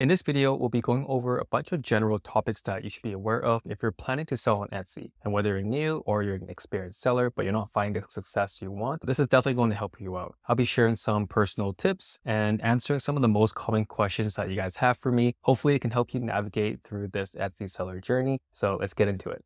In this video, we'll be going over a bunch of general topics that you should be aware of if you're planning to sell on Etsy. And whether you're new or you're an experienced seller, but you're not finding the success you want, this is definitely going to help you out. I'll be sharing some personal tips and answering some of the most common questions that you guys have for me. Hopefully, it can help you navigate through this Etsy seller journey. So let's get into it.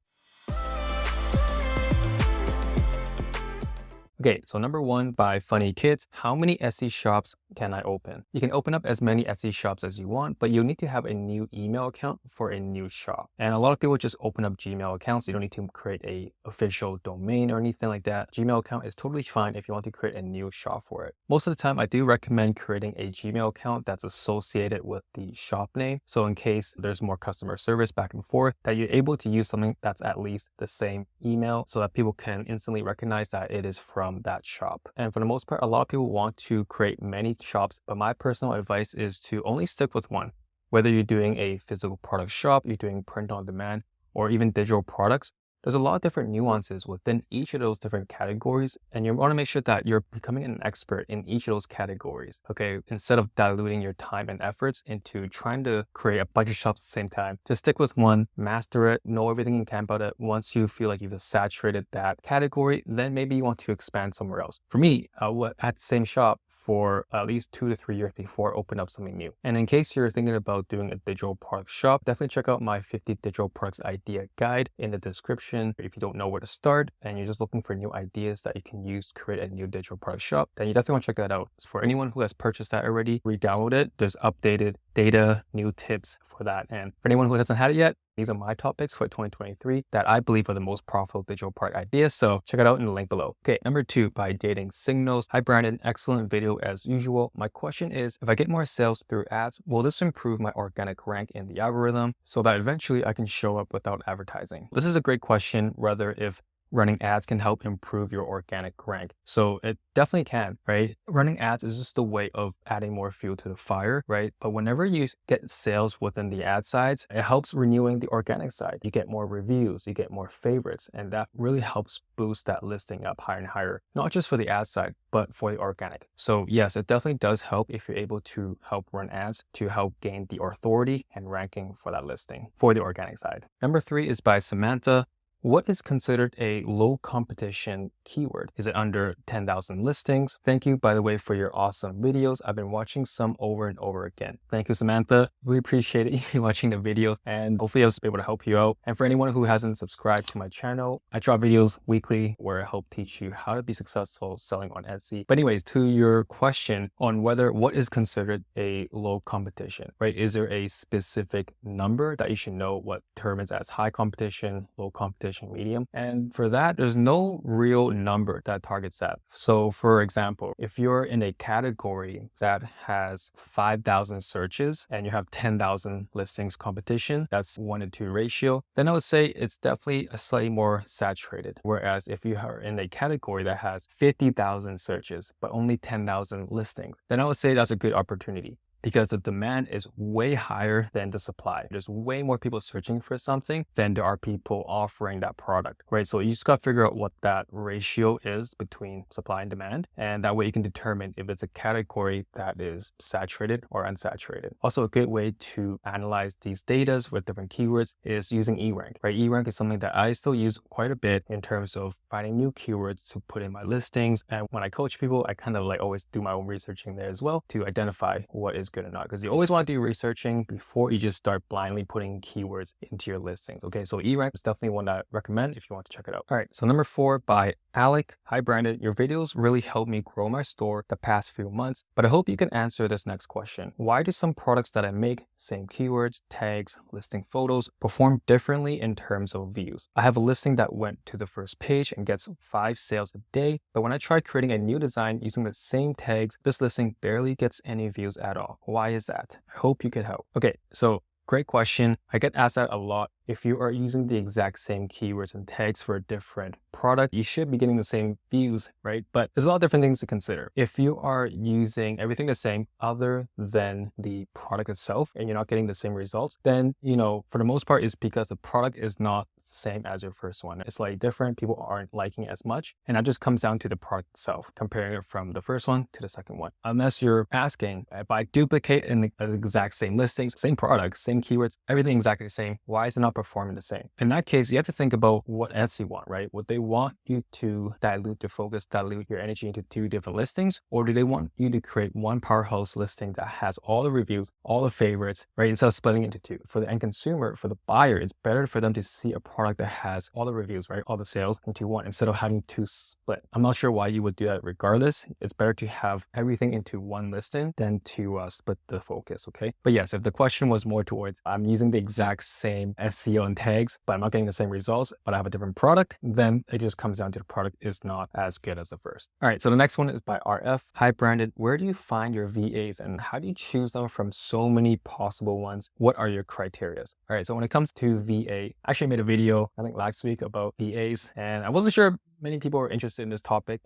Okay, so number one, by Funny Kids, how many Etsy shops can I open? You can open up as many Etsy shops as you want, but you'll need to have a new email account for a new shop. And a lot of people just open up Gmail accounts. You don't need to create a official domain or anything like that. Gmail account is totally fine if you want to create a new shop for it. Most of the time, I do recommend creating a Gmail account that's associated with the shop name. So in case there's more customer service back and forth, that you're able to use something that's at least the same email so that people can instantly recognize that it is from that shop. And for the most part, a lot of people want to create many shops, but my personal advice is to only stick with one. Whether you're doing a physical product shop, you're doing print on demand, or even digital products, there's a lot of different nuances within each of those different categories, and you want to make sure that you're becoming an expert in each of those categories, okay? Instead of diluting your time and efforts into trying to create a bunch of shops at the same time, just stick with one, master it, know everything you can about it. Once you feel like you've saturated that category, then maybe you want to expand somewhere else. For me, I was at the same shop for at least 2 to 3 years before I opened up something new. And in case you're thinking about doing a digital product shop, definitely check out my 50 digital products idea guide in the description. If you don't know where to start and you're just looking for new ideas that you can use to create a new digital product shop, then you definitely want to check that out. So for anyone who has purchased that already, re-download it. There's updated data, new tips for that. And for anyone who hasn't had it yet, these are my topics for 2023 that I believe are the most profitable digital product ideas. So check it out in the link below. Okay, number two, by Dating Signals. Hi Brandon, excellent video as usual. My question is, if I get more sales through ads, will this improve my organic rank in the algorithm so that eventually I can show up without advertising? This is a great question, whether if running ads can help improve your organic rank. So it definitely can, right? Running ads is just a way of adding more fuel to the fire, right? But whenever you get sales within the ad sides, it helps renewing the organic side. You get more reviews, you get more favorites, and that really helps boost that listing up higher and higher, not just for the ad side, but for the organic. So yes, it definitely does help if you're able to help run ads to help gain the authority and ranking for that listing for the organic side. Number three is by Samantha. What is considered a low competition keyword? Is it under 10,000 listings? Thank you, by the way, for your awesome videos. I've been watching some over and over again. Thank you, Samantha. Really appreciate you watching the videos, and hopefully I was able to help you out. And for anyone who hasn't subscribed to my channel, I drop videos weekly where I help teach you how to be successful selling on Etsy. But anyways, to your question on what is considered a low competition, right? Is there a specific number that you should know what terms as high competition, low competition, medium? And for that, there's no real number that targets that. So for example, if you're in a category that has 5,000 searches and you have 10,000 listings competition, that's 1-to-2 ratio, then I would say it's definitely a slightly more saturated. Whereas if you are in a category that has 50,000 searches, but only 10,000 listings, then I would say that's a good opportunity, because the demand is way higher than the supply. There's way more people searching for something than there are people offering that product, right? So you just got to figure out what that ratio is between supply and demand. And that way you can determine if it's a category that is saturated or unsaturated. Also, a good way to analyze these data with different keywords is using eRank, right? eRank is something that I still use quite a bit in terms of finding new keywords to put in my listings. And when I coach people, I kind of like always do my own researching there as well to identify what is good or not, because you always want to do researching before you just start blindly putting keywords into your listings. Okay, so eRank is definitely one that I recommend if you want to check it out. All right, so number four, by Alec. Hi Brandon, your videos really helped me grow my store the past few months, but I hope you can answer this next question. Why do some products that I make, same keywords, tags, listing photos, perform differently in terms of views? I have a listing that went to the first page and gets 5 sales a day, but when I try creating a new design using the same tags, this listing barely gets any views at all. Why is that? I hope you could help. Okay, so great question. I get asked that a lot If you are using the exact same keywords and tags for a different product, you should be getting the same views, right? But there's a lot of different things to consider. If you are using everything the same other than the product itself and you're not getting the same results, then, for the most part, it's because the product is not the same as your first one. It's slightly different. People aren't liking it as much. And that just comes down to the product itself, comparing it from the first one to the second one. Unless you're asking, if I duplicate in the exact same listings, same products, same keywords, everything exactly the same, why is it not performing the same? In that case, you have to think about what Etsy want, right? Would they want you to dilute your focus, dilute your energy into 2 different listings? Or do they want you to create one powerhouse listing that has all the reviews, all the favorites, right? Instead of splitting into 2. For the end consumer, for the buyer, it's better for them to see a product that has all the reviews, right? All the sales into one instead of having 2 split. I'm not sure why you would do that regardless. It's better to have everything into one listing than to split the focus, okay? But yes, if the question was more towards I'm using the exact same SEO and tags, but I'm not getting the same results, but I have a different product, then it just comes down to the product is not as good as the first. All right, so the next one is by RF. Hi Brandon, where do you find your VAs and how do you choose them from so many possible ones? What are your criteria? All right, so when it comes to VA, I actually made a video, I think last week, about VAs, and I wasn't sure many people were interested in this topic.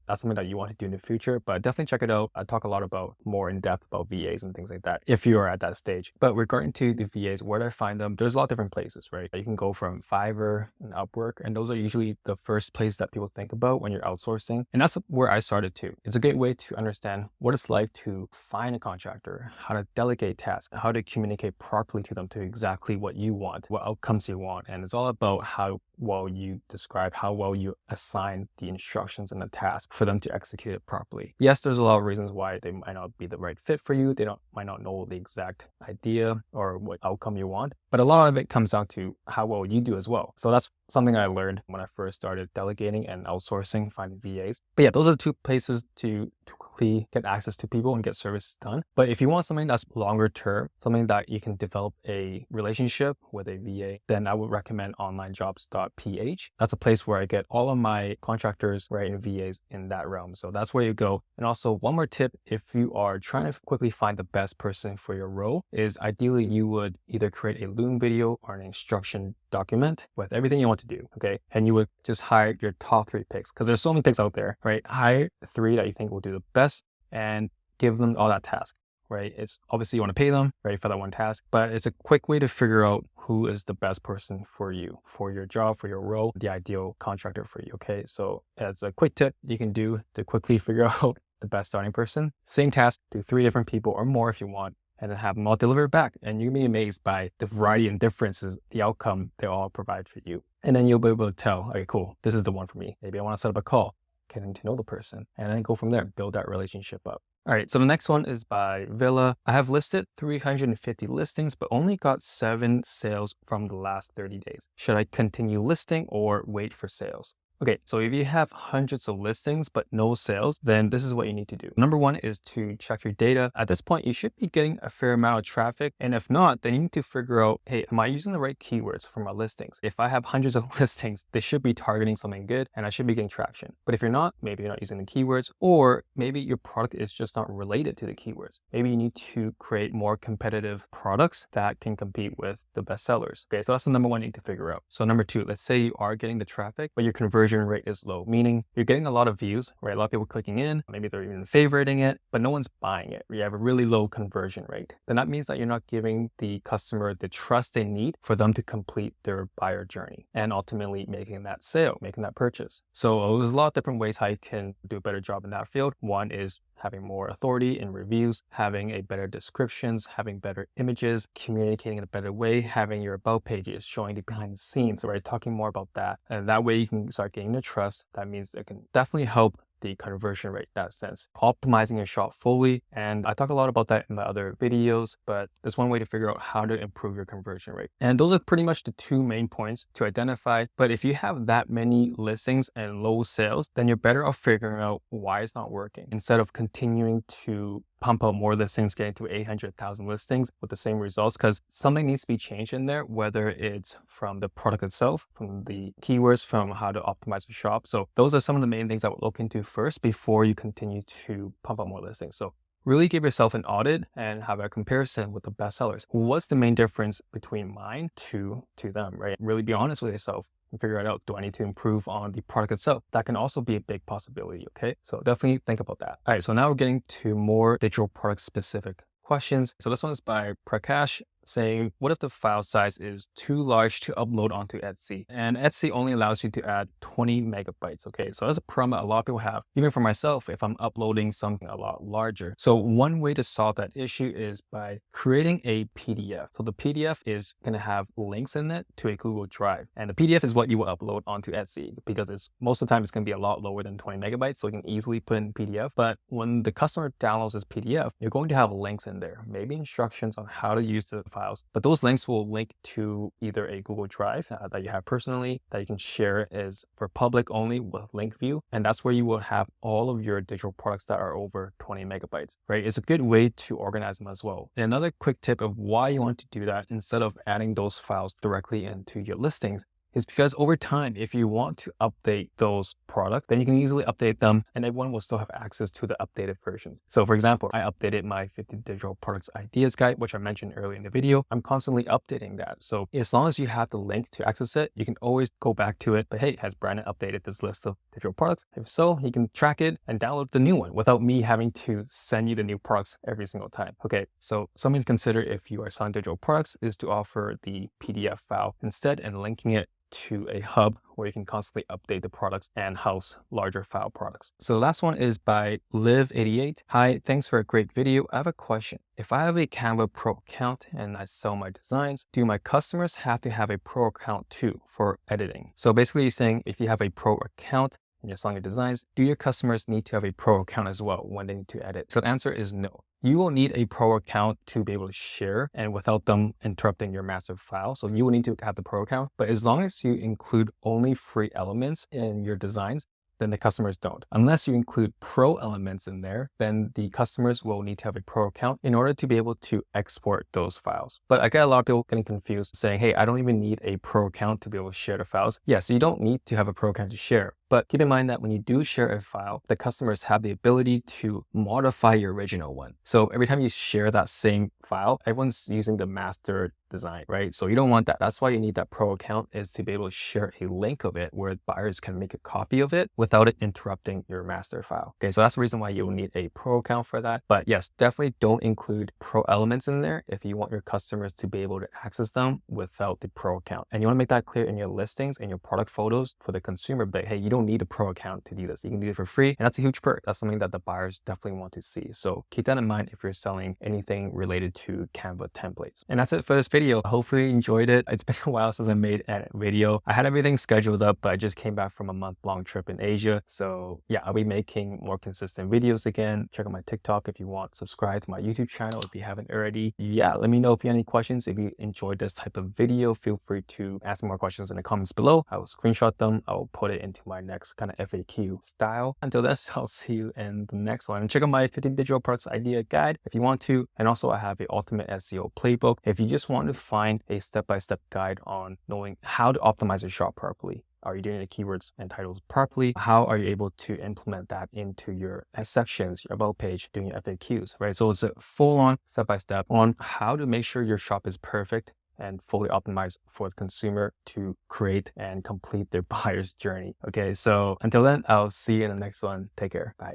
That's something that you want to do in the future, but definitely check it out. I talk a lot about more in depth about VAs and things like that if you are at that stage. But regarding to the VAs, where do I find them? There's a lot of different places, right? You can go from Fiverr and Upwork, and those are usually the first place that people think about when you're outsourcing. And that's where I started too. It's a great way to understand what it's like to find a contractor, how to delegate tasks, how to communicate properly to them to exactly what you want, what outcomes you want. And it's all about how well you describe, how well you assign the instructions and the task for them to execute it properly. Yes, there's a lot of reasons why they might not be the right fit for you. They might not know the exact idea or what outcome you want, but a lot of it comes down to how well you do as well. So that's something I learned when I first started delegating and outsourcing, finding VAs. But yeah, those are the 2 places to quickly get access to people and get services done. But if you want something that's longer term, something that you can develop a relationship with a VA, then I would recommend onlinejobs.ph. That's a place where I get all of my contractors, right, and VAs in that realm. So that's where you go. And also one more tip, if you are trying to quickly find the best person for your role, is ideally you would either create a Loom video or an instruction document with everything you want to do, okay? And you would just hire your top 3 picks because there's so many picks out there, right? Hire 3 that you think will do the best and give them all that task, right? It's obviously you want to pay them, right, for that one task, but it's a quick way to figure out who is the best person for you, for your job, for your role, the ideal contractor for you, okay? So as a quick tip you can do to quickly figure out the best starting person, same task, do 3 different people or more if you want, and then have them all deliver it back. And you'll be amazed by the variety and differences, the outcome they all provide for you. And then you'll be able to tell, okay, cool, this is the one for me. Maybe I want to set up a call, getting to know the person, and then go from there, build that relationship up. All right, so the next one is by Villa. I have listed 350 listings, but only got 7 sales from the last 30 days. Should I continue listing or wait for sales? Okay, so if you have hundreds of listings but no sales, then this is what you need to do. Number 1 is to check your data. At this point, you should be getting a fair amount of traffic. And if not, then you need to figure out, hey, am I using the right keywords for my listings? If I have hundreds of listings, they should be targeting something good and I should be getting traction. But if you're not, maybe you're not using the keywords, or maybe your product is just not related to the keywords. Maybe you need to create more competitive products that can compete with the best sellers. Okay, so that's the number 1 you need to figure out. So number 2, let's say you are getting the traffic, but your conversion rate is low, meaning you're getting a lot of views, right? A lot of people clicking in, maybe they're even favoriting it, but no one's buying it. You have a really low conversion rate. Then that means that you're not giving the customer the trust they need for them to complete their buyer journey and ultimately making that sale, making that purchase. So there's a lot of different ways how you can do a better job in that field. One is having more authority in reviews, having a better descriptions, having better images, communicating in a better way, having your about pages, showing the behind the scenes, right? Talking more about that. And that way you can start gaining the trust. That means it can definitely help the conversion rate in that sense. Optimizing your shop fully. And I talk a lot about that in my other videos, but there's one way to figure out how to improve your conversion rate. And those are pretty much the 2 main points to identify. But if you have that many listings and low sales, then you're better off figuring out why it's not working instead of continuing to pump out more listings, getting to 800,000 listings with the same results, because something needs to be changed in there, whether it's from the product itself, from the keywords, from how to optimize the shop. So those are some of the main things I would look into first before you continue to pump out more listings. So Really give yourself an audit and have a comparison with the best sellers. What's the main difference between mine to them, right? Really be honest with yourself and figure it out. Do I need to improve on the product itself? That can also be a big possibility, okay? So definitely think about that. All right, so now we're getting to more digital product specific questions. So this one is by Prakash, saying, what if the file size is too large to upload onto Etsy? And Etsy only allows you to add 20 megabytes. Okay, so that's a problem a lot of people have, even for myself, if I'm uploading something a lot larger. So one way to solve that issue is by creating a PDF. So the PDF is going to have links in it to a Google Drive. And the PDF is what you will upload onto Etsy, because it's most of the time it's going to be a lot lower than 20 megabytes. So you can easily put in PDF. But when the customer downloads this PDF, you're going to have links in there, maybe instructions on how to use the files, but those links will link to either a Google Drive that you have personally that you can share is for public only with link view. And that's where you will have all of your digital products that are over 20 megabytes, right? It's a good way to organize them as well. And another quick tip of why you want to do that instead of adding those files directly into your listings is because over time, if you want to update those products, then you can easily update them and everyone will still have access to the updated versions. So for example, I updated my 50 digital products ideas guide, which I mentioned earlier in the video. I'm constantly updating that. So as long as you have the link to access it, you can always go back to it. But hey, has Brandon updated this list of digital products? If so, you can track it and download the new one without me having to send you the new products every single time. Okay, so something to consider if you are selling digital products is to offer the PDF file instead and linking it to a hub where you can constantly update the products and house larger file products. So the last one is by Liv88. Hi, thanks for a great video. I have a question. If I have a Canva Pro account and I sell my designs, do my customers have to have a Pro account too for editing? So basically you're saying if you have a Pro account and you're selling your designs, do your customers need to have a Pro account as well when they need to edit? So the answer is no. You will need a Pro account to be able to share and without them interrupting your master file. So you will need to have the Pro account, but as long as you include only free elements in your designs, then the customers don't. Unless you include Pro elements in there, then the customers will need to have a Pro account in order to be able to export those files. But I get a lot of people getting confused saying, hey, I don't even need a Pro account to be able to share the files. Yes, you don't need to have a Pro account to share. But keep in mind that when you do share a file, the customers have the ability to modify your original one. So every time you share that same file, everyone's using the master design, right? So you don't want that. That's why you need that Pro account, is to be able to share a link of it where buyers can make a copy of it without it interrupting your master file. Okay, so that's the reason why you'll need a Pro account for that. But yes, definitely don't include Pro elements in there if you want your customers to be able to access them without the Pro account. And you want to make that clear in your listings and your product photos for the consumer, but hey, you don't need a Pro account to do this. You can do it for free, and that's a huge perk. That's something that the buyers definitely want to see. So keep that in mind if you're selling anything related to Canva templates. And that's it for this video. Hopefully you enjoyed it. It's been a while since I made a video. I had everything scheduled up, but I just came back from a month-long trip in Asia. So yeah, I'll be making more consistent videos again. Check out my TikTok if you want. Subscribe to my YouTube channel if you haven't already. Yeah, let me know if you have any questions. If you enjoyed this type of video, feel free to ask more questions in the comments below. I will screenshot them. I will put it into my next kind of FAQ style. Until then, I'll see you in the next one. And check out my 15 digital products idea guide if you want to. And also I have a ultimate SEO playbook if you just want to find a step-by-step guide on knowing how to optimize your shop properly. Are you doing the keywords and titles properly? How are you able to implement that into your sections, your about page, doing your FAQs, right? So it's a full-on step-by-step on how to make sure your shop is perfect and fully optimized for the consumer to create and complete their buyer's journey. Okay, so until then, I'll see you in the next one. Take care. Bye.